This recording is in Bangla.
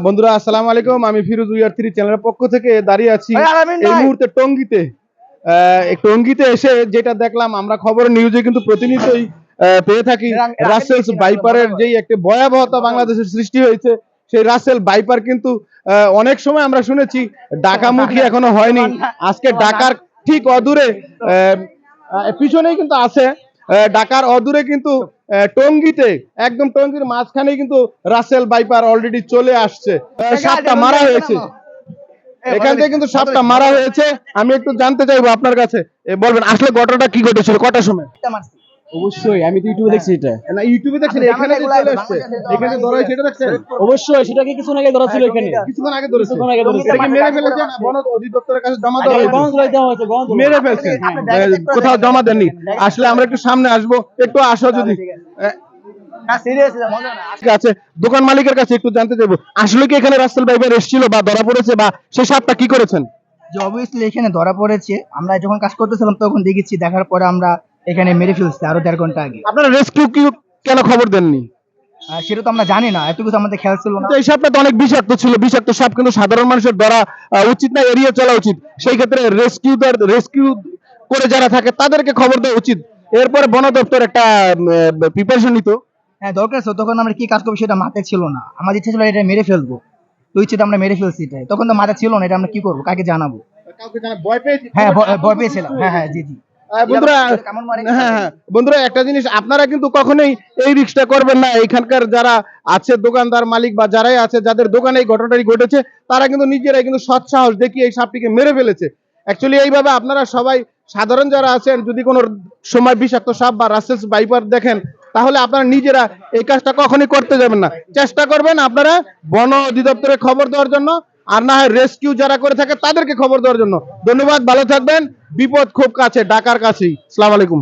বন্ধুরা আসসালামু আলাইকুম। আমি ফিরোজ উইয়ার 3 চ্যানেলের পক্ষ থেকে দাঁড়িয়ে আছি এই মুহূর্তে টঙ্গীতে। টঙ্গীতে এসে যেটা দেখলাম, আমরা খবরের নিউজে কিন্তু প্রতিনিয়তই পেয়ে থাকি রাসেলস বাইপারের যেই একটা ভয়াবহতা বাংলাদেশের সৃষ্টি হয়েছে। সেই রাসেল বাইপার কিন্তু অনেক সময় আমরা শুনেছি ঢাকামুখী এখনো হয়নি। আজকে ঢাকার ঠিক অদূরে পিছনেই কিন্তু আছে, ঢাকার অদূরে কিন্তু টঙ্গীতে, একদম টঙ্গীর মাঝখানে কিন্তু রাসেল বাইপার অলরেডি চলে আসছে। সাপটা মারা হয়েছে, এখান থেকে কিন্তু সাপটা মারা হয়েছে। আমি একটু জানতে চাইবো আপনার কাছে, বলবেন আসলে ঘটনাটা কি ঘটেছিল, কটার সময়? অবশ্যই আমি তো ইউটিউবে দেখছি এটা। না, ইউটিউবে দেখছেন, এখানে যে চলে আসছে, এখানে ধরা হয়েছে, এটা দেখছেন? অবশ্যই সেটাকে কিছুক্ষণ আগে ধরা ছিল এখানে। কিছুক্ষণ আগে ধরেছে। কিছুক্ষণ আগে ধরেছে। এটাকে মেরে ফেলেছে না বন অধিদপ্তরের কাছে জমা দেওয়া হয়েছে? বন্ধ করে দেওয়া হয়েছে, বন্ধ। মেরে ফেলছে, কোথাও জমা দেননি। আসলে আমরা একটু সামনে আসবো, একটু আসো যদি। ঠিক আছে, দোকান মালিকের কাছে একটু জানতে চাইবো, আসলে কি এখানে রাসেল বাইপার এসেছিল বা ধরা পড়েছে, বা সেই সাপটা কি করেছেন? যে অবভিয়াসলি এখানে ধরা পড়েছে। আমরা যখন কাজ করতেছিলাম তখন দেখেছি, দেখার পরে আমরা এখানে মেরে ফেলছি আরো 1.5 ঘন্টা আগে। আপনারা রেস্কিউ কি কেন খবর দেননি? সেটা তো আমরা জানি না, এটুকু তো আমাদের খেয়াল ছিল না। এই সাপটা তো অনেক বিষাক্ত ছিল। বিষাক্ত সাপ কিন্তু সাধারণ মানুষের ধরা উচিত না, এড়িয়ে চলা উচিত। সেই ক্ষেত্রে রেস্কিউ করে যারা থাকে তাদেরকে খবর দেওয়া উচিত। এরপরে বন দপ্তর একটা প্রিপারেশন নিত। হ্যাঁ, দরকার ছিল। তখন আমরা কি কাজ করবো সেটা মাথায় ছিল না। আমাদের ইচ্ছা ছিল এটা মেরে ফেলবো, তো ইচ্ছে আমরা মেরে ফেলছি। এটাই তখন তো মাথা ছিল না, এটা আমরা কি করবো, কাকে জানাবো। হ্যাঁ, ভয় পেয়েছিলাম। হ্যাঁ, জি। বন্ধুরা, একটা জিনিস আপনারা কিন্তু কখনোই এই রিস্কটা করবেন না। এইখানকার যারা আছে দোকানদার মালিক বা যারাই আছে, যাদের দোকানে এই ঘটনাটি ঘটেছে, তারা কিন্তু নিজেরাই কিন্তু সৎ সাহস দেখিয়ে এই সাপটিকে মেরে ফেলেছে। অ্যাকচুয়ালি এইভাবে আপনারা সবাই সাধারণ যারা আছেন, যদি কোনো সময় বিষাক্ত সাপ বা রাসেলস বাইপার দেখেন, তাহলে আপনারা নিজেরা এই কাজটা কখনোই করতে যাবেন না। চেষ্টা করবেন আপনারা বন অধিদপ্তরে খবর দেওয়ার জন্য, আর না হয় রেস্কিউ যারা করে থাকে তাদেরকে খবর দেওয়ার জন্য। ধন্যবাদ, ভালো থাকবেন। বিপদ খুব কাছে, ঢাকার কাছেই। আসসালামু আলাইকুম।